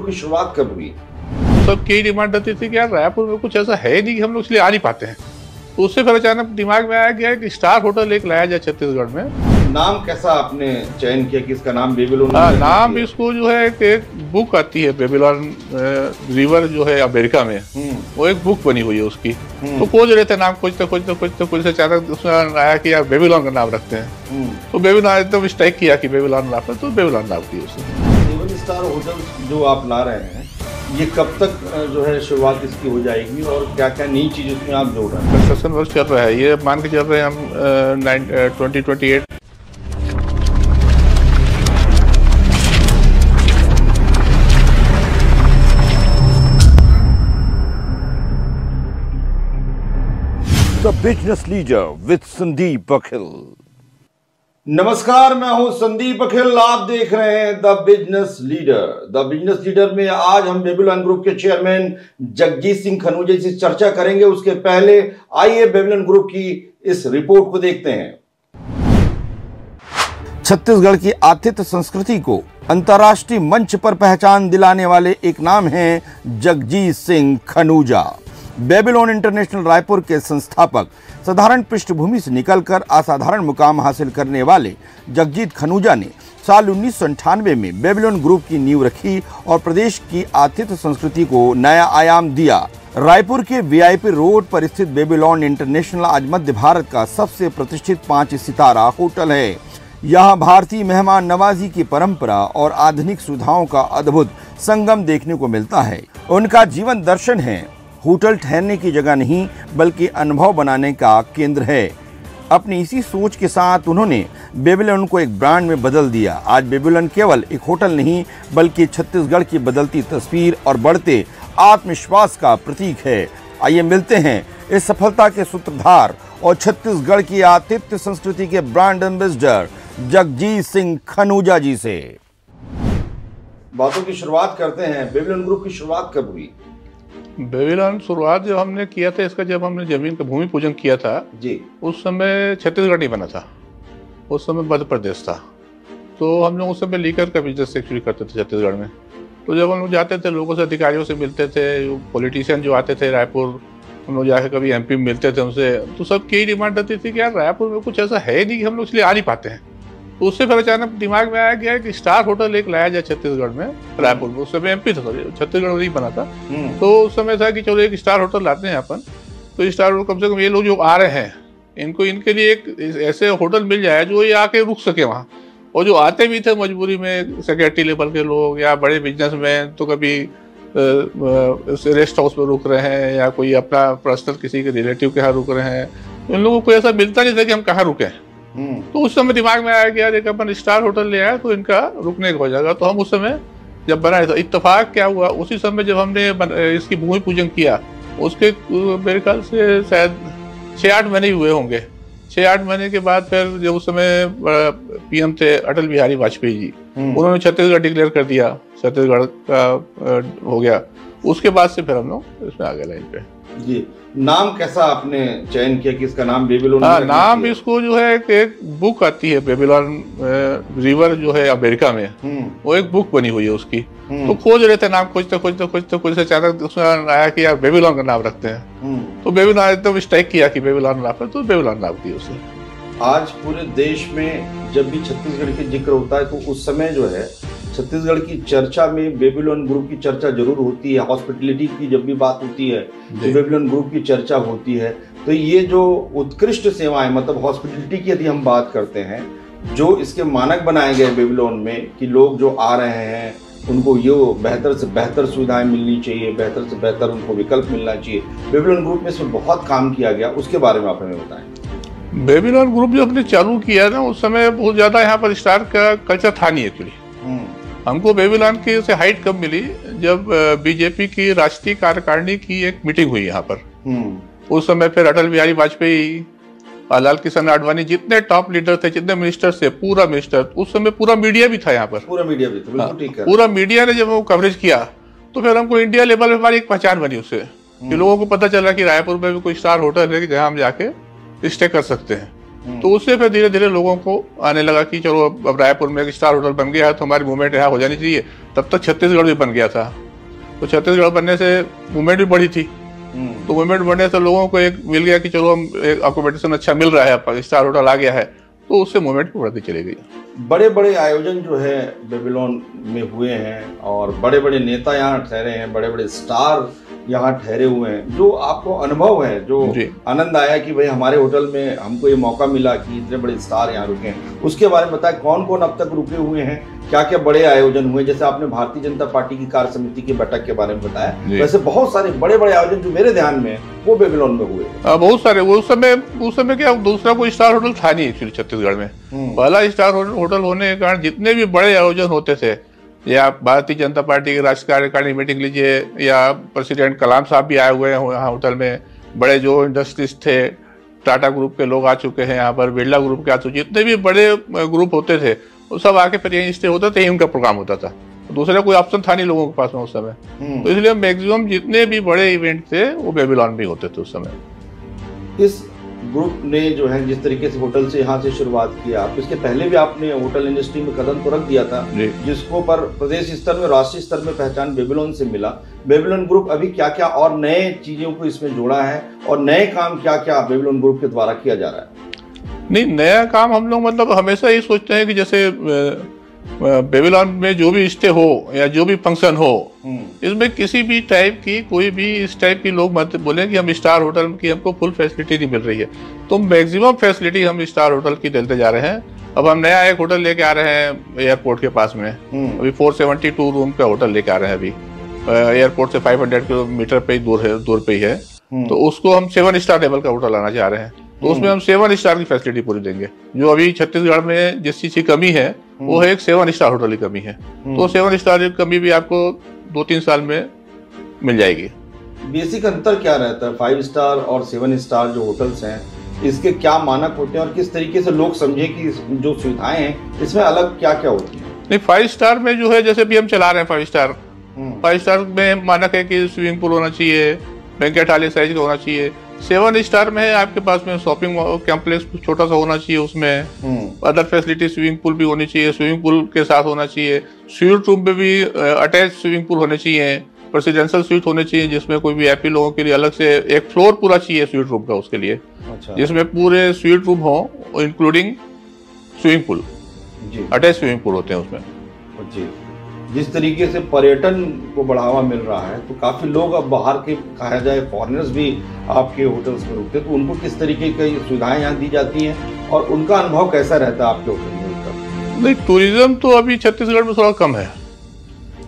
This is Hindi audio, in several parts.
की शुरुआत कब हुई? सबकी यही डिमांड रहती थी कि यार रायपुर में कुछ ऐसा है नहीं कि हम लोग इसलिए आ नहीं पाते हैं। तो उससे फिर अचानक दिमाग में आया गया कि स्टार होटल एक लाया जाए छत्तीसगढ़ में। नाम कैसा आपने चयन किया कि इसका नाम बेबीलोन? नाम इसको जो है एक बुक आती है बेबीलोन रिवर जो है अमेरिका में, वो एक बुक बनी हुई है उसकी। तो खोज रहे थे नाम, खोजते अचानक उसमें आया कि यार बेबीलोन का नाम रखते हैं। तो बेबीलोन एकदम स्ट्राइक किया कि बेबीलोन नाम है, तो बेबीलोन नाम की उसने। 7 स्टार होटल जो आप ला रहे हैं, ये कब तक जो है शुरुआत इसकी हो जाएगी और क्या क्या नई चीज इसमें आप जोड़ रहे हैं? कंस्ट्रक्शन वर्क चल रहा है, ये मान के चल रहे हैं हम 2028। The business leader with Sandeep Baghel. नमस्कार, मैं हूं संदीप बघेल, आप देख रहे हैं the business leader. The business leader में आज हम बेबीलोन ग्रुप के चेयरमैन जगजीत सिंह खनूजा से चर्चा करेंगे। उसके पहले आइए बेबीलोन ग्रुप की इस रिपोर्ट को देखते हैं। छत्तीसगढ़ की आतिथ्य संस्कृति को अंतर्राष्ट्रीय मंच पर पहचान दिलाने वाले एक नाम है जगजीत सिंह खनूजा। बेबीलोन इंटरनेशनल रायपुर के संस्थापक, साधारण पृष्ठभूमि से निकलकर असाधारण मुकाम हासिल करने वाले जगजीत खनूजा ने साल 1998 में बेबीलोन ग्रुप की नींव रखी और प्रदेश की आतिथ्य संस्कृति को नया आयाम दिया। रायपुर के वीआईपी रोड पर स्थित बेबीलोन इंटरनेशनल आज मध्य भारत का सबसे प्रतिष्ठित 5 सितारा होटल है। यहाँ भारतीय मेहमान नवाजी की परंपरा और आधुनिक सुविधाओं का अद्भुत संगम देखने को मिलता है। उनका जीवन दर्शन है, होटल ठहरने की जगह नहीं बल्कि अनुभव बनाने का केंद्र है। अपनी इसी सोच के साथ उन्होंने बेबीलोन को एक ब्रांड में बदल दिया। आज बेबीलोन केवल एक होटल नहीं बल्कि छत्तीसगढ़ की बदलती तस्वीर और बढ़ते आत्मविश्वास का प्रतीक है। आइए मिलते हैं इस सफलता के सूत्रधार और छत्तीसगढ़ की आतिथ्य संस्कृति के ब्रांड एम्बेसडर जगजीत सिंह खनूजा जी से। बातों की शुरुआत करते हैं। बेबीलोन ग्रुप की शुरुआत कब हुई? बेबीलोन शुरुआत जब हमने किया था इसका, जब हमने जमीन का भूमि पूजन किया था जी, उस समय छत्तीसगढ़ नहीं बना था, उस समय मध्य प्रदेश था। तो हम लोग उस समय लीकर का बिजनेस एक्चुअली करते थे छत्तीसगढ़ में। तो जब हम लोग जाते थे, लोगों से, अधिकारियों से मिलते थे, पॉलिटिशियन जो आते थे रायपुर, हम लोग जाके कभी एमपी में मिलते थे उनसे, तो सबकी यही डिमांड रहती थी कि यार रायपुर में कुछ ऐसा है नहीं कि हम लोग इसलिए आ नहीं पाते हैं। तो उससे फिर अचानक दिमाग में आया गया कि स्टार होटल एक लाया जाए छत्तीसगढ़ में, रायपुर में। उस समय एमपी था, सॉरी छत्तीसगढ़ में नहीं बना था। तो उस समय था कि चलो एक स्टार होटल लाते हैं अपन। तो स्टार होटल कम से कम ये लोग जो आ रहे हैं इनको, इनके लिए एक ऐसे होटल मिल जाए जो ये आके रुक सके वहाँ। और जो आते भी थे मजबूरी में, सेक्रेटरी लेवल के लोग या बड़े बिजनेसमैन, तो कभी रेस्ट हाउस में रुक रहे हैं या कोई अपना पर्सनल किसी के रिलेटिव के यहाँ रुक रहे हैं। इन लोगों को ऐसा मिलता नहीं था कि हम कहाँ रुकें। तो उस समय दिमाग में आया कि यार एक अपन स्टार होटल ले आया तो इनका रुकने का हो जाएगा। तो हम उस समय जब बनाए, तो इत्तेफाक क्या हुआ, उसी समय जब हमने इसकी भूमि पूजन किया, उसके मेरे ख्याल से शायद 6-8 महीने ही हुए होंगे। 6-8 महीने के बाद फिर जब उस समय पीएम थे अटल बिहारी वाजपेयी जी, उन्होंने छत्तीसगढ़ डिक्लेयर कर दिया, छत्तीसगढ़ का हो गया। उसके बाद से फिर हम लोग इसमें आ गए लाइन पे। जी, नाम कैसा आपने चयन किया कि इसका नाम बेबीलोन? नाम इसको जो है एक बुक आती है बेबीलोन रिवर जो है अमेरिका में, वो एक बुक बनी हुई है उसकी। तो खोज रहे थे नाम, खोजते अचानक उसमें आया कि यार बेबीलोन का नाम रखते हैं। तो बेबीलोन एकदम स्ट्राइक किया कि बेबीलोन नाम है, तो बेबीलोन नाम दी उसे। आज पूरे देश में जब भी छत्तीसगढ़ की जिक्र होता है तो उस समय जो है छत्तीसगढ़ की चर्चा में बेबीलोन ग्रुप की चर्चा जरूर होती है। हॉस्पिटलिटी की जब भी बात होती है तो बेबीलोन ग्रुप की चर्चा होती है। तो ये जो उत्कृष्ट सेवाएं, मतलब हॉस्पिटलिटी की यदि हम बात करते हैं, जो इसके मानक बनाए गए बेबीलोन में कि लोग जो आ रहे हैं उनको ये बेहतर से बेहतर सुविधाएं मिलनी चाहिए, बेहतर से बेहतर उनको विकल्प मिलना चाहिए, बेबीलोन ग्रुप में इसमें बहुत काम किया गया। उसके बारे में आप हमें बताएं। बेबीलोन ग्रुप जो हमने चालू किया ना, उस समय बहुत ज्यादा यहाँ पर स्टार का कल्चर था नहीं एक्चुअली। हमको बेबीलोन की से हाइट कब मिली, जब बीजेपी की राष्ट्रीय कार्यकारिणी की एक मीटिंग हुई यहाँ पर। उस समय फिर अटल बिहारी वाजपेयी, लाल कृष्ण आडवाणी, जितने टॉप लीडर थे, जितने मिनिस्टर थे, पूरा मिनिस्टर, उस समय पूरा मीडिया भी था यहाँ पर। पूरा मीडिया भी था, ठीक है। पूरा मीडिया ने जब वो कवरेज किया तो फिर हमको इंडिया लेवल में हमारी एक पहचान बनी उससे, कि लोगों को पता चला कि रायपुर में भी कोई स्टार होटल है जहाँ हम जाके स्टे कर सकते हैं। तो उससे फिर धीरे धीरे लोगों को आने लगा कि चलो अब रायपुर में एक स्टार होटल बन गया है तो हमारी मूवमेंट यहाँ हो जानी चाहिए। तब तक छत्तीसगढ़ भी बन गया था, तो छत्तीसगढ़ बनने से मूवमेंट भी बढ़ी थी। तो मूवमेंट बढ़ने से लोगों को एक मिल गया कि चलो हम एक अकोमोडेशन अच्छा मिल रहा है, स्टार होटल आ गया है, तो उससे मूवमेंट भी बढ़ती चली गई। बड़े बड़े आयोजन जो है बेबीलोन में हुए हैं और बड़े बड़े नेता यहाँ ठहरे हैं, बड़े बड़े स्टार यहाँ ठहरे हुए हैं। जो आपको अनुभव है, जो आनंद आया कि भाई हमारे होटल में हमको ये मौका मिला कि इतने बड़े स्टार यहाँ रुके हैं, उसके बारे में बताएं। कौन कौन अब तक रुके हुए हैं, क्या क्या बड़े आयोजन हुए? जैसे आपने भारतीय जनता पार्टी की कार्य समिति की बैठक के बारे में बताया, वैसे बहुत सारे बड़े बड़े आयोजन जो मेरे ध्यान में है वो बेबीलोन में हुए। बहुत सारे। वो उस समय क्या दूसरा कोई स्टार होटल था नहीं एक्चुअली छत्तीसगढ़ में। पहला स्टार होटल होने के कारण जितने भी बड़े आयोजन होते थे, या भारतीय जनता पार्टी की राष्ट्रीय कार्यकारिणी मीटिंग लीजिए, या प्रेसिडेंट कलाम साहब भी आए हुए हैं यहाँ होटल में, बड़े जो इंडस्ट्रीज थे, टाटा ग्रुप के लोग आ चुके हैं यहाँ पर, बिरला ग्रुप के आ चुके, जितने भी बड़े ग्रुप होते थे वो सब आके फिर यहीं स्टे होता था, यहीं उनका प्रोग्राम होता था। दूसरा कोई ऑप्शन था नहीं लोगों के पास में उस समय। तो इसलिए मैक्सिमम जितने भी बड़े इवेंट थे वो बेबीलोन में होते थे उस समय। इस ग्रुप ने जो है जिस तरीके से होटल से यहाँ से शुरुआत किया, आप इसके पहले भी आपने होटल इंडस्ट्री में कदम तो रख दिया था, जिसको पर प्रदेश स्तर में, राष्ट्रीय स्तर में पहचान बेबीलोन से मिला। बेबीलोन ग्रुप अभी क्या क्या और नए चीजों को इसमें जोड़ा है और नए काम क्या क्या बेबीलोन ग्रुप के द्वारा किया जा रहा है? नहीं, नया काम हम लोग मतलब हमेशा ये सोचते हैं कि जैसे बेबीलोन में जो भी स्टे हो या जो भी फंक्शन हो, इसमें किसी भी टाइप की कोई भी इस टाइप की लोग मत बोले कि हम स्टार होटल की हमको फुल फैसिलिटी नहीं मिल रही है। तो मैक्सिमम फैसिलिटी हम स्टार होटल की देते जा रहे हैं। अब हम नया एक होटल लेके आ रहे हैं एयरपोर्ट के पास में, अभी 472 रूम का होटल लेके आ रहे हैं। अभी एयरपोर्ट से 500 किलोमीटर पे ही दूर पे ही है। तो उसको हम 7 स्टार लेवल का होटल लाना चाह रहे हैं। तो उसमें हम 7 स्टार की फैसिलिटी पूरी देंगे। जो अभी छत्तीसगढ़ में जिस चीज की कमी है वो है एक 7 स्टार होटल की कमी है। तो 7 स्टार की कमी भी आपको 2-3 साल में मिल जाएगी। बेसिक अंतर क्या रहता है 5 स्टार और 7 स्टार जो होटल्स हैं, इसके क्या मानक होते हैं और किस तरीके से लोग समझे कि जो सुविधाएं हैं इसमें अलग क्या क्या होती है? नहीं, 5 स्टार में जो है जैसे भी हम चला रहे हैं 5 स्टार में मानक है कि स्विमिंग पूल होना चाहिए, बैंकेट हॉल साइज का होना चाहिए। 7 स्टार में है आपके पास में शॉपिंग कॉम्प्लेक्स छोटा सा होना चाहिए, उसमें अदर फैसिलिटी, स्विमिंग पूल भी होनी चाहिए, स्विमिंग पूल के साथ होना चाहिए, स्वीट रूम में भी अटैच स्विमिंग पूल होने चाहिए, प्रेसिडेंशियल स्वीट होने चाहिए जिसमें कोई वीआईपी लोगों के लिए अलग से एक फ्लोर पूरा चाहिए स्वीट रूम का उसके लिए। अच्छा। जिसमें पूरे स्वीट रूम हो including swimming pool, attach swimming pool होते हैं उसमें। जी। जिस तरीके से पर्यटन को बढ़ावा मिल रहा है तो काफी लोग अब बाहर के कहा जाए फॉरेनर्स भी आपके होटल्स में रुकते हैं, तो उनको किस तरीके की सुविधाएं यहाँ दी जाती हैं और उनका अनुभव कैसा रहता है आपके होटल में? नहीं, टूरिज्म तो अभी छत्तीसगढ़ में थोड़ा कम है।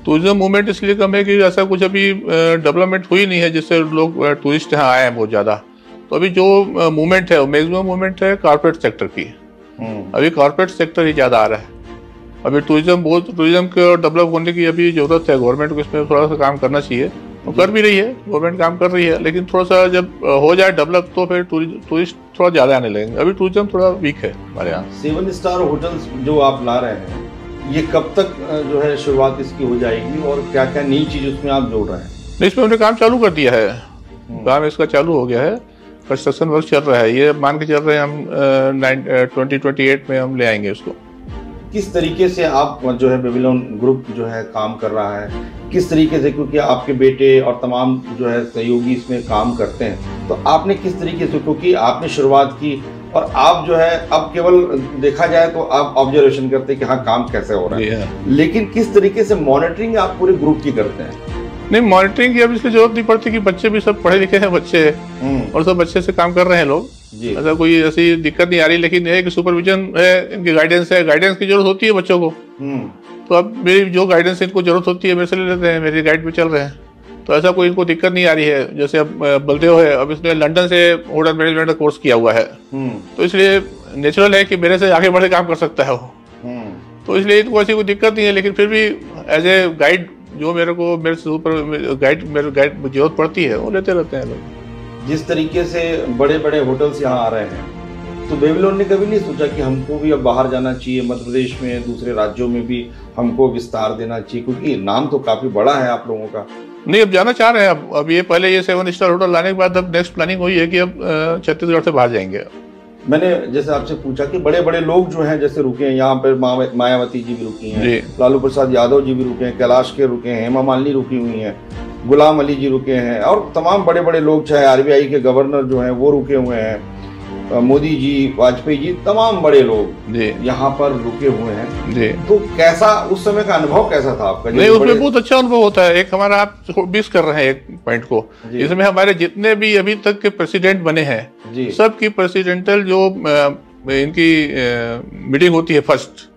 टूरिज्म मूवमेंट इसलिए कम है कि ऐसा कुछ अभी डेवलपमेंट हुई नहीं है जिससे लोग टूरिस्ट यहाँ आए हैं बहुत ज्यादा। तो अभी जो मूवमेंट है मैक्सिमम मूवमेंट है कॉर्पोरेट सेक्टर की। अभी कॉर्पोरेट सेक्टर ही ज्यादा आ रहा है। अभी टूरिज्म को डेवलप होने की अभी जरूरत है। गवर्नमेंट को इसमें थोड़ा सा काम करना चाहिए, तो कर भी रही है, गवर्नमेंट काम कर रही है, लेकिन थोड़ा सा जब हो जाए डेवलप तो फिर टूरिस्ट थोड़ा ज्यादा आने लगेंगे। अभी टूरिज्म थोड़ा वीक है हमारे यहाँ। 7 स्टार होटल्स जो आप ला रहे हैं, ये कब तक जो है शुरुआत इसकी हो जाएगी और क्या क्या नई चीज उसमें आप जोड़ रहे हैं? इसमें हमने काम चालू कर दिया है, काम इसका चालू हो गया है, कंस्ट्रक्शन वर्क चल रहा है। ये मान के चल रहे हैं हम 2028 में हम ले आएंगे उसको। किस तरीके से आप जो है बेबीलोन ग्रुप जो है काम कर रहा है, किस तरीके से, क्योंकि आपके बेटे और तमाम जो है सहयोगी इसमें काम करते हैं, तो आपने किस तरीके से, क्योंकि आपने शुरुआत की और आप जो है अब केवल देखा जाए तो आप ऑब्जर्वेशन करते हैं कि हाँ काम कैसे हो रहा है, लेकिन किस तरीके से मॉनिटरिंग आप पूरे ग्रुप की करते हैं? नहीं, मॉनिटरिंग की अब इसलिए जरूरत नहीं पड़ती कि बच्चे भी सब पढ़े लिखे हैं बच्चे और सब अच्छे से काम कर रहे हैं लोग। ऐसा कोई ऐसी दिक्कत नहीं आ रही, लेकिन ये कि सुपरविजन है, इनकी गाइडेंस है, गाइडेंस की जरूरत होती है बच्चों को। तो अब मेरी जो गाइडेंस इनको जरूरत होती है मेरे से ले लेते हैं, मेरी गाइड पे चल रहे हैं, तो ऐसा कोई इनको दिक्कत नहीं आ रही है। जैसे अब बलदेव है, अब इसने लंदन से होटल मैनेजमेंट का कोर्स किया हुआ है, तो इसलिए नेचुरल है कि मेरे से आगे बढ़ के काम कर सकता है वो, तो इसलिए इनको ऐसी कोई दिक्कत नहीं है। लेकिन फिर भी एज ए गाइड जो मेरे से ऊपर गाइड जरूरत पड़ती है वो लेते रहते हैं लोग। जिस तरीके से बड़े बड़े होटल्स यहाँ आ रहे हैं, तो बेबीलोन ने कभी नहीं सोचा कि हमको भी अब बाहर जाना चाहिए, मध्य प्रदेश में दूसरे राज्यों में भी हमको विस्तार देना चाहिए, क्योंकि नाम तो काफी बड़ा है आप लोगों का? नहीं, अब जाना चाह रहे हैं। अब ये पहले ये 7 स्टार होटल लाने के बाद अब नेक्स्ट प्लानिंग हुई है कि अब छत्तीसगढ़ से बाहर जाएंगे। मैंने जैसे आपसे पूछा कि बड़े बड़े लोग जो हैं जैसे रुके हैं यहाँ पर, मायावती जी भी रुकी हैं, लालू प्रसाद यादव जी भी रुके हैं, कैलाश के रुके हैं, हेमा मालिनी रुकी हुई हैं, गुलाम अली जी रुके हैं, और तमाम बड़े बड़े लोग, चाहे आरबीआई के गवर्नर जो हैं वो रुके हुए हैं, मोदी जी, वाजपेयी जी, तमाम बड़े लोग यहाँ पर रुके हुए हैं जी। तो कैसा उस समय का अनुभव कैसा था आपका? नहीं, उसमें बहुत अच्छा अनुभव होता है। एक हमारा, आप मिस कर रहे हैं एक पॉइंट को, इसमें हमारे जितने भी अभी तक के प्रेसिडेंट बने हैं सबकी प्रेसिडेंटल जो इनकी मीटिंग होती है फर्स्ट,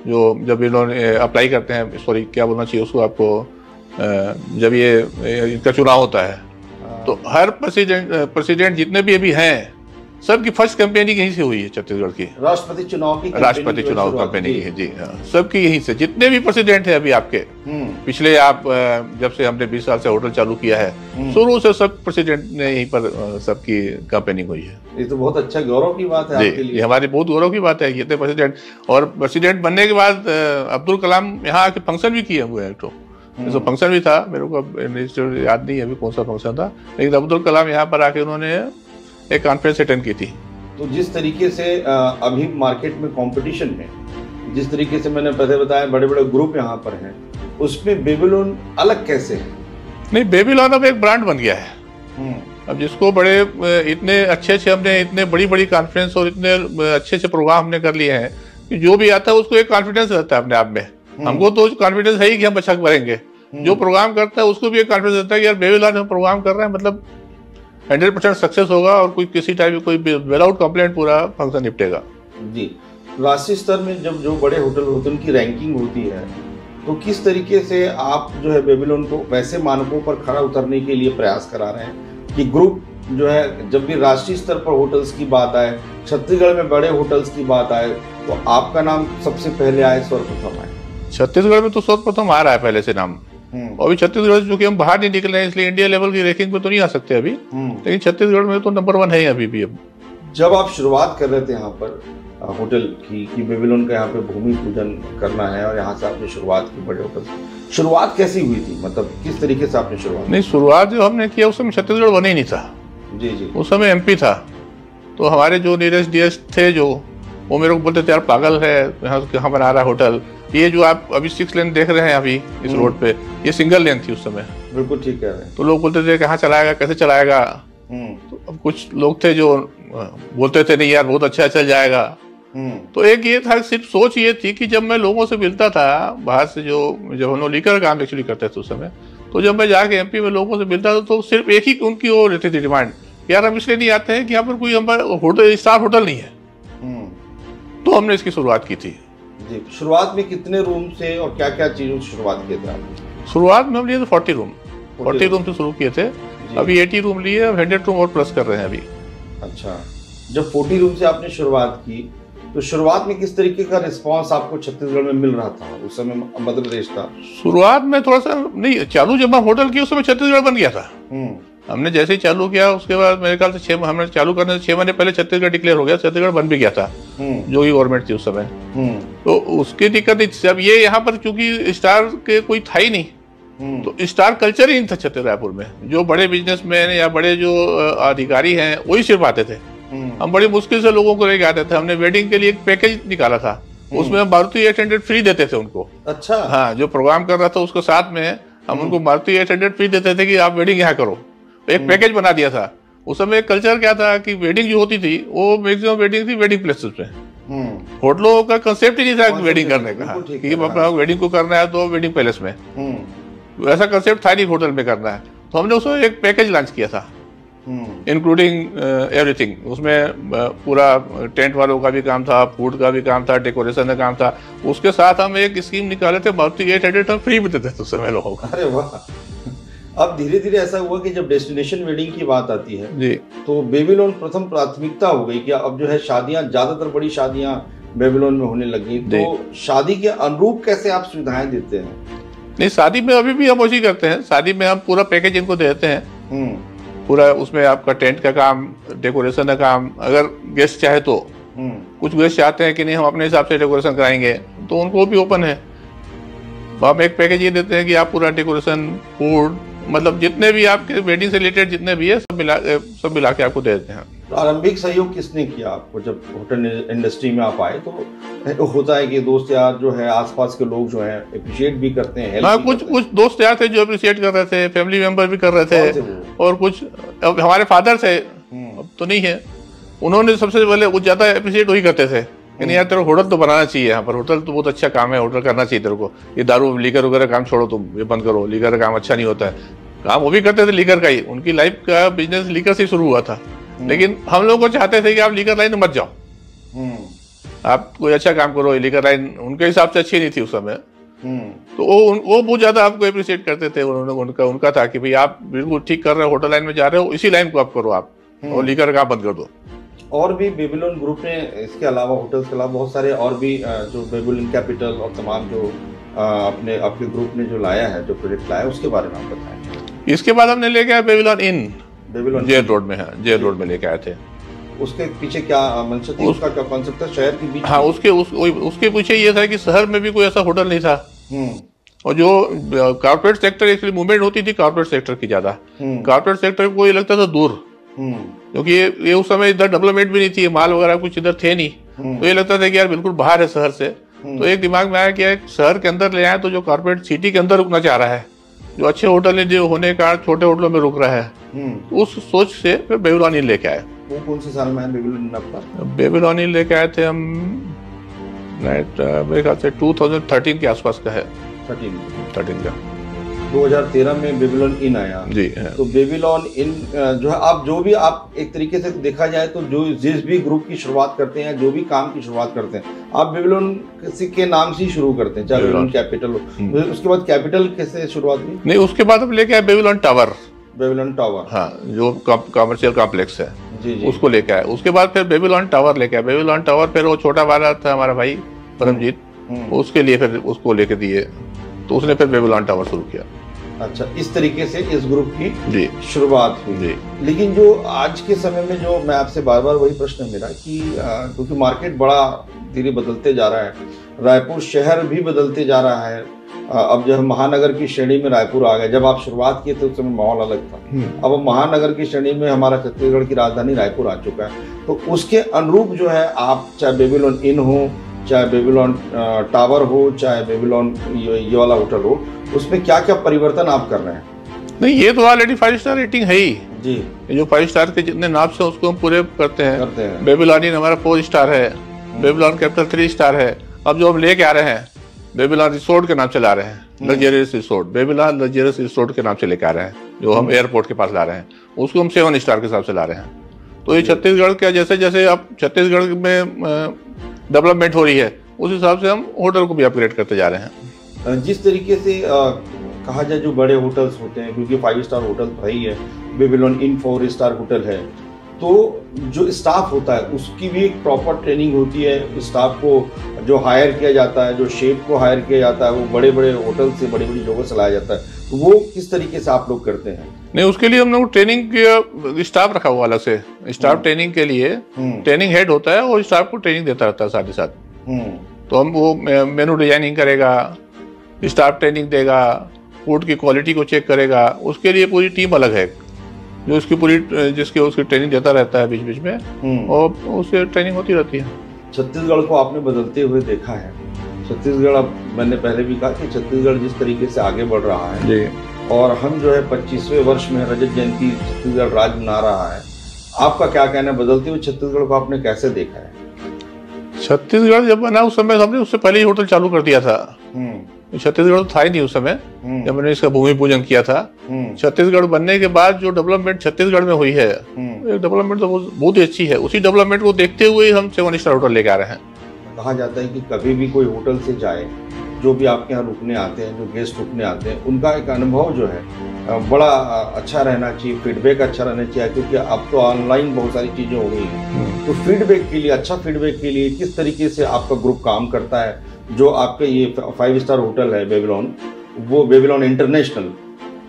जो जब इन्होंने अप्लाई करते हैं, सॉरी क्या बोलना चाहिए उसको आपको, जब ये इनका चुनाव होता है तो हर प्रेसिडेंट जितने भी अभी हैं सबकी फर्स्ट कैंपेनिंग यहीं से हुई है छत्तीसगढ़ की। राष्ट्रपति चुनाव कैंपेनिंग है जी, सबकी यहीं से, जितने भी प्रेसिडेंट है अभी आपके पिछले, आप जब से हमने 20 साल से होटल चालू किया है शुरू से सब प्रेसिडेंट ने यहीं पर सबकी कैंपेनिंग हुई है। ये तो बहुत अच्छा गौरव की बात है आपके लिए। ये हमारी बहुत गौरव की बात है, इतने प्रेसिडेंट, और प्रेसिडेंट बनने के बाद अब्दुल कलाम यहाँ आके फंक्शन भी किए हुए हैं। तो फंक्शन भी था, मेरे को याद नहीं अभी कौन सा फंक्शन था, लेकिन अब्दुल कलाम यहाँ पर आके उन्होंने एक कॉन्फ्रेंस अटेंड की थी। तो जिस तरीके से अभी मार्केट में कंपटीशन है, जिस तरीके से मैंने पहले बताया बड़े बड़े ग्रुप यहाँ पर हैं, उसमें बेबीलोन अलग कैसे है? नहीं, बेबीलोन अब एक ब्रांड बन गया है। अब जिसको बड़े इतने अच्छे हमने इतने बड़ी कॉन्फ्रेंस और इतने अच्छे प्रोग्राम हमने कर लिए हैं कि जो भी आता है उसको एक कॉन्फिडेंस रहता है अपने आप में। हमको तो कॉन्फिडेंस है ही कि हम अच्छा करेंगे। जो प्रोग्राम करता है उसको भी एक कॉन्फिडेंस रहता है कि यार बेबीलोन में प्रोग्राम कर रहे हैं, मतलब 100% सक्सेस होगा और कोई किसी टाइप की कोई विदाउट कंप्लेंट पूरा फंक्शन निपटेगा जी। राष्ट्रीय स्तर में जब जो बड़े होटल होते हैं उनकी रैंकिंग होती है, तो किस तरीके से आप जो है बेबीलोन को वैसे मानकों पर खड़ा उतरने के लिए प्रयास करा रहे हैं कि ग्रुप जो है, जब भी राष्ट्रीय स्तर पर होटल्स की बात आए, छत्तीसगढ़ में बड़े होटल्स की बात आए, तो आपका नाम सबसे पहले आए, सर्वप्रथम आए? छत्तीसगढ़ में तो सर्वप्रथम आ रहा है पहले से नाम। अभी छत्तीसगढ़ से, चूंकि हम बाहर नहीं निकल रहे हैं इसलिए इंडिया लेवल की रैंकिंग पे तो नहीं आ सकते अभी, लेकिन छत्तीसगढ़ में तो नंबर 1 है अभी भी। अब जब आप शुरुआत कर रहे थे यहाँ पर होटल की कि बेबीलोन का यहाँ पे भूमि पूजन करना है और यहाँ से आपने शुरुआत की बड़े होटल, शुरुआत कैसी हुई थी? मतलब किस तरीके से आपने शुरुआत? नहीं, शुरुआत जो हमने किया उस समय छत्तीसगढ़ बने ही नहीं था जी। उस समय MP था। तो हमारे जो नियरेस्ट DS थे जो, वो मेरे को बोलते थे यार पागल है, यहाँ बना रहा है होटल, ये जो आप अभी 6 लेन देख रहे हैं अभी इस रोड पे, ये सिंगल लेन थी उस समय। बिल्कुल ठीक कह रहे हैं। तो लोग बोलते थे कहाँ चलाएगा, कैसे चलाएगा। तो अब कुछ लोग थे जो बोलते थे नहीं यार बहुत अच्छा चल जाएगा। तो एक ये था, सिर्फ सोच ये थी कि जब मैं लोगों से मिलता था बाहर से, जब हम लोग लीकर काम एक्चुअली करते थे उस समय, तो जब मैं जाके MP में लोगों से मिलता था तो सिर्फ एक ही उनकी वो रहती थी डिमांड, यार हम इसलिए नहीं आते हैं कि यहाँ पर कोई हमारा स्टार होटल नहीं है। तो हमने इसकी शुरुआत की थी जी। शुरुआत में कितने रूम से और क्या क्या चीजों से शुरुआत किए थे आपने? शुरुआत में हम लिए थे 40 रूम से शुरू किए थे। अभी 80 रूम लिए, 100 रूम और प्लस कर रहे हैं अभी। अच्छा, जब 40 रूम से आपने शुरुआत की तो शुरुआत में किस तरीके का रिस्पांस आपको छत्तीसगढ़ में मिल रहा था? उस समय मध्य प्रदेश था। शुरुआत में थोड़ा सा नहीं, चालू जब हम होटल किए उस समय छत्तीसगढ़ बन गया था। हमने जैसे ही चालू किया उसके बाद मेरे ख्याल से हमने चालू करने से 6 महीने पहले छत्तीसगढ़ डिक्लेयर हो गया, छत्तीसगढ़ बन भी गया था जो ही गवर्नमेंट थी उस समय। तो उसकी दिक्कत नहीं थी। अब ये यहाँ पर चूंकि स्टार के कोई था ही नहीं, तो स्टार कल्चर ही नहीं था छत्तीसगढ़ रायपुर में। जो बड़े बिजनेसमैन या बड़े जो अधिकारी हैं वही सिर्फ आते थे। हम बड़ी मुश्किल से लोगों को लेके आते थे। हमने वेडिंग के लिए एक पैकेज निकाला था, उसमें हम मारुति 800 फ्री देते थे उनको। अच्छा, हाँ, जो प्रोग्राम कर रहा था उसके साथ में हम उनको मारुति 800 फ्री देते थे कि आप वेडिंग यहाँ करो। एक पैकेज बना दिया था। उस समय कल्चर क्या था कि वेडिंग जो होती थी वो मैक्सिमम वेडिंग थी वेडिंग प्लेसेस पे। होटलों का कंसेप्ट ही नहीं था वेडिंग करने का कि अपना वेडिंग को करना है तो वेडिंग पैलेस में, वैसा कंसेप्ट था नहीं होटल में करना है। तो हमने उसमें एक पैकेज लॉन्च किया था इंक्लूडिंग एवरीथिंग। उसमें पूरा टेंट वालों का भी काम था, फूड का भी काम था, डेकोरेशन का काम था। उसके साथ हम एक स्कीम निकाले थे, मारुति 800 हम फ्री भी देते थे उस समय लोगों को। अरे वाह। अब धीरे धीरे ऐसा हुआ कि जब डेस्टिनेशन वेडिंग की बात आती है जी, तो बेबीलोन प्रथम प्राथमिकता हो गई कि अब जो है शादियां, ज्यादातर बड़ी शादियां बेबीलोन में होने लगी। तो शादी के अनुरूप कैसे आप सुविधाएं देते हैं? नहीं, शादी में अभी भी हम वही करते हैं। शादी में हम पूरा पैकेज इनको देते हैं, पूरा उसमें आपका टेंट का काम, डेकोरेशन का काम। अगर गेस्ट चाहे तो, कुछ गेस्ट चाहते हैं कि नहीं हम अपने हिसाब से डेकोरेशन कराएंगे तो उनको भी ओपन है। तो हम एक पैकेज ये देते हैं कि आप पूरा डेकोरेशन, फूड, मतलब जितने भी आपके वेडिंग से रिलेटेड जितने भी है सब मिला के आपको दे देते हैं। प्रारंभिक सहयोग किसने किया आपको जब होटल इंडस्ट्री में आप आए? तो होता है कि दोस्त यार जो है, आसपास के लोग जो है अप्रिशिएट भी करते हैं, हेल्प हाँ, भी कुछ करते हैं। कुछ दोस्त यार थे जो अप्रिशिएट कर रहे थे, फैमिली मेंबर भी कर रहे कौन थे थे, वो? और कुछ अब हमारे फादर थे, अब तो नहीं है, उन्होंने सबसे पहले कुछ ज्यादा अप्रिशिएट वही करते थे कि नहीं यार तेरे को होटल तो बनाना चाहिए, यहाँ पर होटल तो बहुत अच्छा काम है, होटल करना चाहिए तेरे को, ये दारू लीकर वगैरह काम छोड़ो, तुम ये बंद करो, लीकर का काम अच्छा नहीं होता है। काम वो भी करते थे लीकर का ही, उनकी लाइफ का बिजनेस लीकर से शुरू हुआ था, लेकिन हम लोग को चाहते थे कि आप लीकर लाइन में मत जाओ, आप कोई अच्छा काम करो, लीकर लाइन उनके हिसाब से अच्छी नहीं थी उस समय। तो वो बहुत ज्यादा आपको अप्रिशिएट करते थे, उन्होंने उनका था कि भाई आप बिल्कुल ठीक कर रहे हो, होटल लाइन में जा रहे हो, इसी लाइन को आप करो आप, और लीकर का बंद कर दो। और भी बेबीलोन ग्रुप ने इसके अलावा, होटल्स के अलावा बहुत सारे और भी जो बेबीलोन कैपिटल और तमाम जो अपने आपके ग्रुप ने जो लाया है, जो प्रोजेक्ट लाया है, उसके बारे में आप बताएं। इसके बाद हमने लेके आए बेबीलोन इन, बेबीलोन जेल रोड में है, जेल रोड में लेके आए थे। उसके पीछे क्या मंशा थी, उसका क्या कॉन्सेप्ट था शहर के बीच? हाँ, उसके पीछे ये था कि शहर में भी कोई ऐसा होटल नहीं था, और जो कॉर्पोरेट सेक्टर एक्चुअली मूवमेंट होती थी कॉर्पोरेट सेक्टर की ज्यादा, कॉर्पोरेट सेक्टर को ये लगता था दूर, क्योंकि ये उस समय इधर डेवलपमेंट भी नहीं थी, माल वगैरह कुछ इधर थे नहीं, तो ये लगता था कि यार बिल्कुल बाहर है शहर से। तो एक दिमाग में आया कि एक शहर के अंदर ले आए तो जो कॉर्पोरेट सिटी के अंदर रुकना चाह रहा है, जो अच्छे होटल है जो होने का छोटे होटलों में रुक रहा है, उस सोच से फिर बेबीलोन इन लेके आए। वो कौन से साल में है बेबीलोन आपका? बेबीलोन इन लेके आए थे हम मेरे ख्याल से 2013 के आसपास का है, 13 का। 2013 में बेबीलोन इन आया जी है। तो बेबीलोन इन जो है, आप जो भी आप एक तरीके से देखा जाए तो जो जिस भी ग्रुप की शुरुआत करते हैं, जो भी काम की शुरुआत करते हैं, आप बेबीलोन किसी के नाम से ही शुरू करते हैं, चाहे बेबीलोन कैपिटल हो। तो उसके बाद कैपिटल कैसे शुरुआत हुई? नहीं, उसके बाद हम लेके आए बेबीलोन टावर। बेबीलोन टावर, हाँ, जो कमर्शियल कॉम्प्लेक्स है, जी जी, उसको लेके आए। उसके बाद फिर बेबीलोन टावर लेके आए। बेबीलोन टावर फिर वो छोटा वाला था हमारा भाई परमजीत, उसके लिए फिर उसको लेके दिए, तो उसने फिर बेबीलोन टावर शुरू किया। अच्छा, इस तरीके से इस ग्रुप की जी शुरुआत हुई। जी। लेकिन जो आज के समय में, जो मैं आपसे बार बार वही प्रश्न है मेरा कि क्योंकि मार्केट बड़ा धीरे बदलते जा रहा है, रायपुर शहर भी बदलते जा रहा है। अब जब महानगर की श्रेणी में रायपुर आ गया, जब आप शुरुआत किए थे उस समय माहौल अलग था, अब महानगर की श्रेणी में हमारा छत्तीसगढ़ की राजधानी रायपुर आ चुका है। तो उसके अनुरूप जो है, आप चाहे बेबीलोन इन हो, चाहे बेबीलोन टावर हो, चाहे बेबीलोन ये वाला होटल हो, उसमें क्या क्या परिवर्तन आप कर रहे हैं? नहीं, ये तो ऑलरेडी 5 स्टार रेटिंग है ही जी। ये जो 5 स्टार के जितने नाम से उसको हम पूरे करते हैं। हैं। बेबीलोन इन हमारा 4 स्टार है, बेबीलोन कैपिटल 3 स्टार है। अब जो हम लेके आ रहे हैं, बेबीलोन रिसोर्ट के नाम से ला रहे हैं, luxurious resort, Babylon luxurious resort के नाम से लेके आ रहे हैं, जो हम एयरपोर्ट के पास ला रहे हैं, उसको हम 7 स्टार के हिसाब से ला रहे हैं। तो ये छत्तीसगढ़ का जैसे जैसे अब छत्तीसगढ़ में डेवलपमेंट हो रही है, उस हिसाब से हम होटल को भी अपग्रेड करते जा रहे हैं। जिस तरीके से कहा जाए, जो बड़े होटल्स होते हैं, क्योंकि 5 स्टार होटल तो ही है, बेबीलोन इन 4 स्टार होटल है, तो जो स्टाफ होता है उसकी भी एक प्रॉपर ट्रेनिंग होती है। स्टाफ को जो हायर किया जाता है, जो शेफ को हायर किया जाता है, वो बड़े बड़े होटल से, बड़ी बड़ी जगह से लाया जाता है। तो वो किस तरीके से आप लोग करते हैं? नहीं, उसके लिए हम लोग ट्रेनिंग स्टाफ रखा हुआ अलग से। स्टाफ ट्रेनिंग के लिए ट्रेनिंग हेड होता है, और स्टाफ को ट्रेनिंग देता रहता है साथ ही साथ। तो हम वो मेनू डिजाइनिंग करेगा, स्टाफ ट्रेनिंग देगा, फूड की क्वालिटी को चेक करेगा, उसके लिए पूरी टीम अलग है जो उसकी उसकी ट्रेनिंग देता रहता है बीच बीच में, और उससे ट्रेनिंग होती रहती है। छत्तीसगढ़ को आपने बदलते हुए देखा है। छत्तीसगढ़, अब मैंने पहले भी कहा कि छत्तीसगढ़ जिस तरीके से आगे बढ़ रहा है जी, और हम जो है 25वें वर्ष में रजत जयंती छत्तीसगढ़ राज्य मना रहा है, आपका क्या कहना है? बदलते हुए छत्तीसगढ़ को आपने कैसे देखा है? छत्तीसगढ़ जब बना उस समय हमने उससे पहले ही होटल चालू कर दिया था। छत्तीसगढ़ तो था ही नहीं उस समय जब मैंने इसका भूमि पूजन किया था। छत्तीसगढ़ बनने के बाद जो डेवलपमेंट छत्तीसगढ़ में हुई है, एक डेवलपमेंट तो बहुत ही अच्छी है। उसी डेवलपमेंट को देखते हुए हम 7 स्टार होटल लेके आ रहे हैं। कहा जाता है कि कभी भी कोई होटल से जाए, जो भी आपके यहाँ रुकने आते हैं, जो गेस्ट रुकने आते हैं, उनका एक अनुभव जो है बड़ा अच्छा रहना चाहिए, फीडबैक अच्छा रहना चाहिए, क्योंकि अब तो ऑनलाइन बहुत सारी चीज़ें हो गई हैं। तो फीडबैक के लिए, अच्छा फीडबैक के लिए किस तरीके से आपका ग्रुप काम करता है? जो आपके ये 5 स्टार होटल है बेबीलोन, वो बेबीलोन इंटरनेशनल,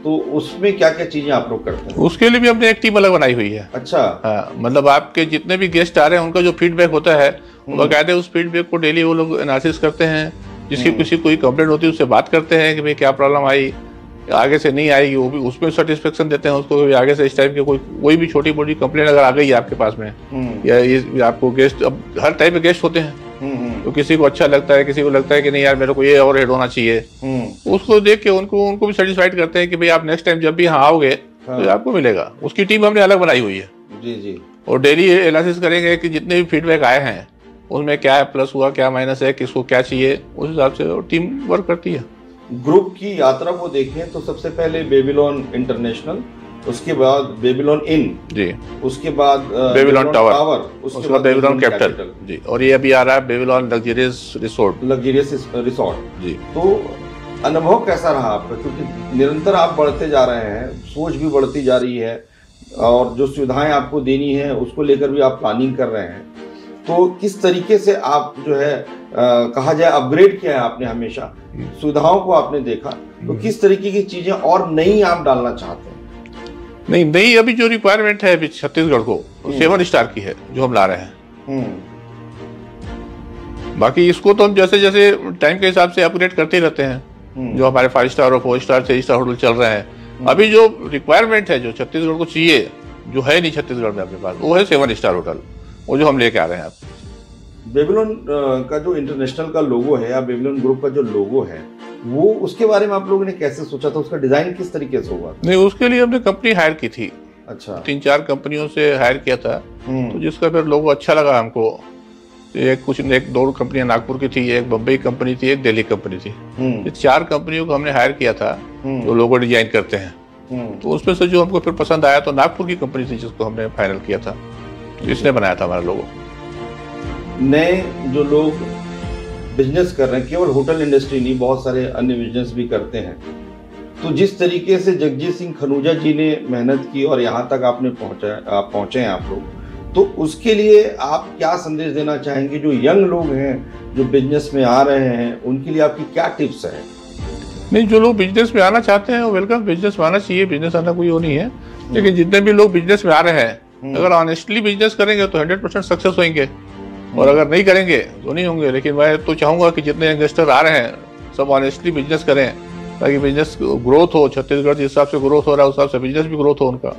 तो उसमें क्या क्या चीज़ें आप लोग करते हैं? उसके लिए भी हमने एक टीम अलग बनाई हुई है। अच्छा। हाँ, मतलब आपके जितने भी गेस्ट आ रहे हैं उनका जो फीडबैक होता है, बाकायदे उस फीडबैक को डेली वो लोग एनालिसिस करते हैं। जिसकी किसी कोई कंप्लेंट होती है उससे बात करते हैं कि भाई क्या प्रॉब्लम आई, आगे से नहीं आएगी, वो भी उसमें सेटिस्फेक्शन देते हैं उसको। आगे से इस टाइप के कोई भी छोटी मोटी कंप्लेंट अगर आ गई है आपके पास में, या ये आपको गेस्ट, अब हर टाइप के गेस्ट होते हैं, तो किसी को अच्छा लगता है, किसी को लगता है कि नहीं यार मेरे को ये और हेड होना चाहिए, उसको देख के उनको भी सेटिस्फाइड करते हैं कि भाई आप नेक्स्ट टाइम जब भी यहाँ आओगे तो आपको मिलेगा। उसकी टीम हमने अलग बनाई हुई है जी जी, और डेली एनालिसिस करेंगे कि जितने भी फीडबैक आए हैं उसमें क्या प्लस हुआ, क्या माइनस है, किसको क्या चाहिए, उस हिसाब से टीम वर्क करती है। ग्रुप की यात्रा को देखें तो सबसे पहले बेबीलोन इंटरनेशनल, उसके बाद बेबीलोन इन जी, उसके बाद बेबीलोन टावर, उसके बाद बेबीलोन कैपिटल जी, और ये अभी आ रहा है बेबीलोन लग्जरियस रिसोर्ट जी। तो अनुभव कैसा रहा आपका, क्योंकि निरंतर आप बढ़ते जा रहे हैं, सोच भी बढ़ती जा रही है, और जो सुविधाएं आपको देनी है उसको लेकर भी आप प्लानिंग कर रहे हैं, तो किस तरीके से आप जो है कहा जाए अपग्रेड किया है आपने, हमेशा सुविधाओं को आपने देखा, तो किस तरीके की चीजें और नई आप डालना चाहते हैं? नहीं, नई अभी जो रिक्वायरमेंट है अभी छत्तीसगढ़ को 7 स्टार की है जो हम ला रहे हैं। बाकी इसको तो हम जैसे जैसे टाइम के हिसाब से अपग्रेड करते रहते हैं। जो हमारे 5 स्टार और 4 स्टार 6 स्टार होटल चल रहे हैं, अभी जो रिक्वायरमेंट है जो छत्तीसगढ़ को चाहिए, जो है नहीं छत्तीसगढ़ में अपने पास, वो है 7 स्टार होटल, वो जो हम लेके आ रहे हैं। आप बेबीलोन का जो इंटरनेशनल का लोगो है या बेबीलोन ग्रुप का जो लोगो है, वो उसके बारे में आप लोगों ने कैसे सोचा था, उसका डिजाइन किस तरीके से हुआ? नहीं, उसके लिए हमने कंपनी हायर की थी। अच्छा, 3-4 कंपनियों से हायर किया था, तो जिसका फिर लोगो अच्छा लगा हमको। एक 2 कंपनियां नागपुर की थी, एक बम्बई कंपनी थी, एक दिल्ली कंपनी थी। ये 4 कंपनियों को हमने हायर किया था जो लोगो डिजाइन करते हैं। तो उसमें से जो हमको फिर पसंद आया तो नागपुर की कंपनी थी जिसको हमने फाइनल किया था, इसने बनाया था हमारा लोगो। नए जो लोग बिजनेस कर रहे हैं, केवल होटल इंडस्ट्री नहीं, बहुत सारे अन्य बिजनेस भी करते हैं, तो जिस तरीके से जगजीत सिंह खनूजा जी ने मेहनत की और यहाँ तक आपने पहुँचे हैं आप लोग, तो उसके लिए आप क्या संदेश देना चाहेंगे? जो यंग लोग हैं जो बिजनेस में आ रहे हैं, उनके लिए आपकी क्या टिप्स है? नहीं, जो लोग बिजनेस में आना चाहते हैं वेलकम, बिजनेस में आना चाहिए, बिजनेस आना कोई वो नहीं है। लेकिन जितने भी लोग बिजनेस में आ रहे हैं, अगर ऑनेस्टली बिजनेस करेंगे तो 100% सक्सेस होंगे, और अगर नहीं करेंगे तो नहीं होंगे। लेकिन मैं तो चाहूंगा कि जितने इन्वेस्टर आ रहे हैं सब ऑनेस्टली बिजनेस करें, ताकि बिजनेस ग्रोथ हो। छत्तीसगढ़ जिस हिसाब से ग्रोथ हो रहा है उस हिसाब से बिजनेस भी ग्रोथ हो उनका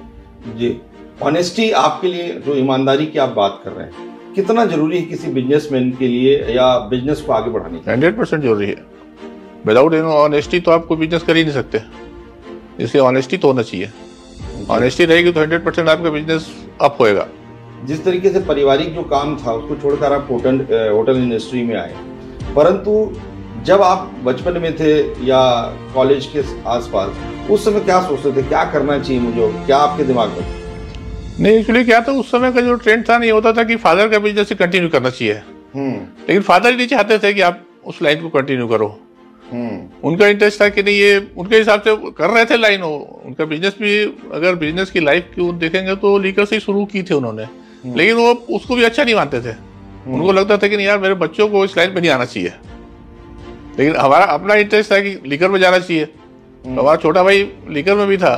जी। ऑनेस्टी आपके लिए, जो ईमानदारी की आप बात कर रहे हैं, कितना जरूरी है किसी बिजनेसमैन के लिए या बिजनेस को आगे बढ़ाने के लिए? 100% जरूरी है। विदाउट ऑनेस्टी तो आप कोई बिजनेस कर ही नहीं सकते, इसलिए ऑनेस्टी तो होना चाहिए। ऑनेस्टी रहेगी तो 100% आपका बिजनेस अप होएगा। जिस तरीके से पारिवारिक जो काम था उसको छोड़कर आप होटल इंडस्ट्री में आए, परंतु जब आप बचपन में थे या कॉलेज के आसपास, उस समय क्या सोचते थे, क्या करना चाहिए मुझे, क्या आपके दिमाग में? नहीं, एक्चुअली क्या था उस समय का जो ट्रेंड था, नहीं होता था कि फादर का बिजनेस कंटिन्यू करना चाहिए, लेकिन फादर ही नहीं चाहते थे कि आप उस लाइन को कंटिन्यू करो। उनका इंटरेस्ट था कि नहीं, ये उनके हिसाब से कर रहे थे लाइन हो। उनका बिजनेस भी, अगर बिजनेस की लाइफ की देखेंगे तो लीकर से ही शुरू की थी उन्होंने, लेकिन वो उसको भी अच्छा नहीं मानते थे। उनको लगता था कि नहीं यार, मेरे बच्चों को इस लाइन पे नहीं आना चाहिए। लेकिन हमारा अपना इंटरेस्ट था कि लीकर में जाना चाहिए। तो हमारा छोटा भाई लीकर में भी था,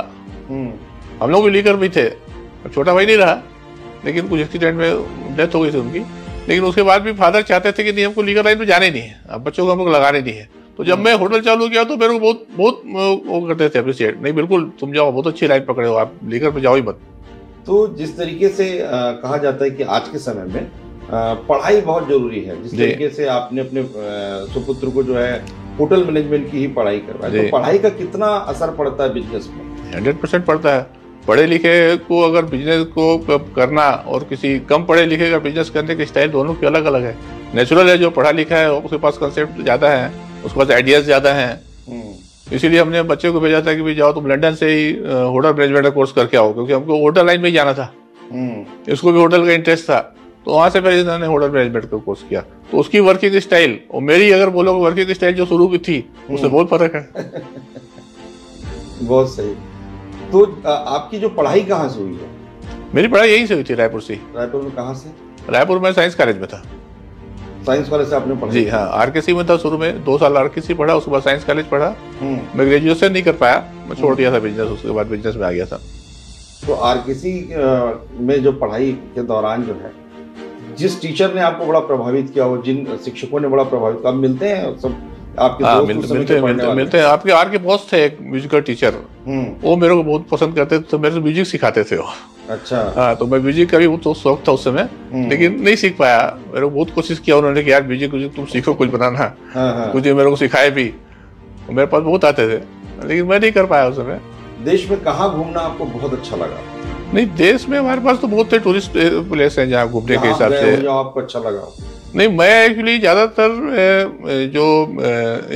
हम लोग भी लीकर में थे। छोटा भाई नहीं रहा, लेकिन कुछ एक्सीडेंट में डेथ हो गई थी उनकी। लेकिन उसके बाद भी फादर चाहते थे कि नहीं, हमको लीकर लाइन में जाने नहीं है, अब बच्चों को हम लोग लगाने नहीं है। तो जब मैं होटल चालू किया तो मेरे को बहुत वो करते थे अप्रिशिएट, नहीं बिल्कुल तुम जाओ, बहुत अच्छी लाइन पकड़े हो, आप लीकर पे जाओ ही मत। तो जिस तरीके से कहा जाता है कि आज के समय में पढ़ाई बहुत जरूरी है, जिस तरीके से आपने अपने सुपुत्र को जो है होटल मैनेजमेंट की ही पढ़ाई करवाई, तो पढ़ाई का कितना असर पड़ता है बिजनेस में? 100% पड़ता है। पढ़े लिखे को अगर बिजनेस को करना और किसी कम पढ़े लिखे का बिजनेस करने के स्टाइल दोनों के अलग अलग है। नेचुरल है, जो पढ़ा लिखा है उसके पास कंसेप्ट ज़्यादा है, उसके पास आइडियाज़ ज़्यादा हैं। इसीलिए हमने बच्चे को भेजा था कि भाई जाओ तुम लंदन से ही होटल मैनेजमेंट का कोर्स करके आओ, क्योंकि हमको होटल लाइन में ही जाना था। इसको भी होटल का इंटरेस्ट था, तो वहाँ से फिर इन्होंने होटल मैनेजमेंट का कोर्स किया। तो उसकी वर्किंग स्टाइल और मेरी अगर बोलो वर्किंग स्टाइल जो शुरू की थी, उससे बहुत फर्क है। बहुत सही। तो आपकी जो पढ़ाई कहाँ से हुई है? मेरी पढ़ाई यहीं से हुई थी, रायपुर से। रायपुर में कहाँ से? रायपुर में साइंस कॉलेज में था। साइंस कॉलेज से आपने पढ़ा? जी हाँ, आरकेसी में था शुरू में, 2 साल आरकेसी पढ़ा, उसके बाद साइंस कॉलेज पढ़ा। मैं ग्रेजुएशन नहीं कर पाया, मैं छोड़ दिया था बिजनेस, उसके बाद बिजनेस में आ गया था। तो आरकेसी में जो पढ़ाई के दौरान जो है, जिस टीचर ने आपको बड़ा प्रभावित किया हो, जिन शिक्षकों ने बड़ा प्रभावित, अब मिलते हैं सब आपके हाँ, दोस्त उस समय के पढ़ने वाले? मिलते हैं। आपके आर के बॉस थे एक म्यूजिकल टीचर, वो मेरे को बहुत पसंद करते थे, तो मेरे से म्यूजिक सिखाते थे वो। अच्छा। हाँ, तो मैं म्यूजिक का भी बहुत शौक था उस समय, लेकिन नहीं सीख पाया। मेरे को बहुत कोशिश किया उन्होंने कि यार म्यूजिक तुम सीखो, कुछ बनाना। कुछ मेरे को सिखाए भी, मेरे पास बहुत आते थे, लेकिन मैं नहीं कर पाया उस समय। देश में कहाँ घूमना आपको बहुत अच्छा लगा? नहीं, देश में हमारे पास तो बहुत से टूरिस्ट प्लेस हैं जहाँ घूमने के हिसाब से। जो आपको अच्छा लगा? नहीं, मैं एक्चुअली ज़्यादातर जो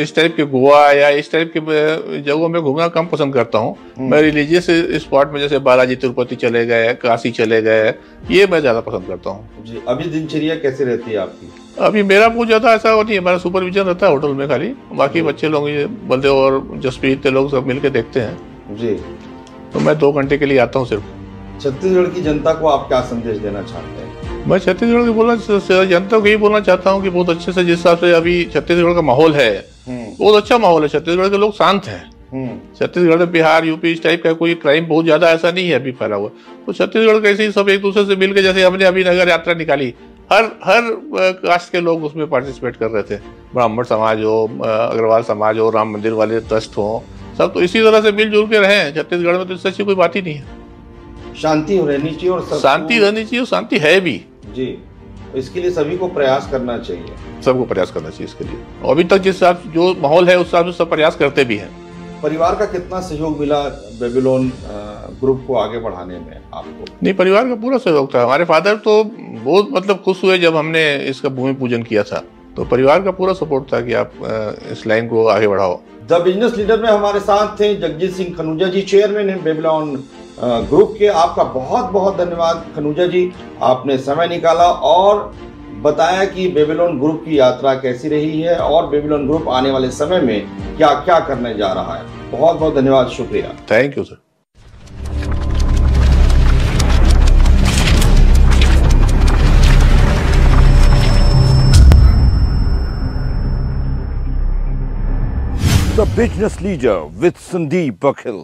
इस टाइप के गोवा या इस टाइप के जगहों में घूमना कम पसंद करता हूँ। मैं रिलीजियस स्पॉट में जैसे बालाजी तिरुपति चले गए, काशी चले गए, ये मैं ज़्यादा पसंद करता हूँ जी। अभी दिनचर्या कैसे रहती है आपकी? अभी मेरा बहुत ज़्यादा ऐसा नहीं है, हमारा सुपरविजन रहता है होटल में खाली, बाकी बच्चे लोग ये बलदेव और जसप्रीत लोग सब मिलके देखते हैं जी। तो मैं 2 घंटे के लिए आता हूँ सिर्फ। छत्तीसगढ़ की जनता को आप क्या संदेश देना चाहते हैं? मैं छत्तीसगढ़ की जनता को यही बोलना चाहता हूँ कि बहुत अच्छे से, जिस हिसाब से अभी छत्तीसगढ़ का माहौल है, बहुत अच्छा माहौल है। छत्तीसगढ़ के लोग शांत हैं। छत्तीसगढ़ में बिहार, यूपी इस टाइप का कोई क्राइम बहुत ज्यादा ऐसा नहीं है अभी फैला हुआ। तो छत्तीसगढ़ कैसे ही सब एक दूसरे से मिलकर, जैसे हमने अभी नगर यात्रा निकाली, हर कास्ट के लोग उसमें पार्टिसिपेट कर रहे थे। ब्राह्मण समाज हो, अग्रवाल समाज हो, राम मंदिर वाले ट्रस्ट हो, सब तो इसी तरह से मिलजुल के रहे छत्तीसगढ़ में। तो इससे अच्छी कोई बात ही नहीं है। शांति रहनी चाहिए और शांति रहनी चाहिए, और शांति है भी जी। इसके लिए सभी को प्रयास करना चाहिए, सबको प्रयास करना चाहिए इसके लिए। और अभी तक जिस हिसाब जो माहौल है उस हिसाब से सब प्रयास करते भी हैं। परिवार का कितना सहयोग मिला बेबीलोन ग्रुप को आगे बढ़ाने में आपको? नहीं, परिवार का पूरा सहयोग था। हमारे फादर तो बहुत मतलब खुश हुए जब हमने इसका भूमि पूजन किया था, तो परिवार का पूरा सपोर्ट था कि आप इस लाइन को आगे बढ़ाओ। द बिजनेस लीडर में हमारे साथ थे जगजीत सिंह खनूजा जी, चेयरमैन है बेबीलोन ग्रुप के। आपका बहुत बहुत धन्यवाद खनूजा जी, आपने समय निकाला और बताया कि बेबीलोन ग्रुप की यात्रा कैसी रही है और बेबीलोन ग्रुप आने वाले समय में क्या क्या करने जा रहा है। बहुत बहुत धन्यवाद, शुक्रिया। Thank you sir. The Business Leader with Sandeep Bakhil.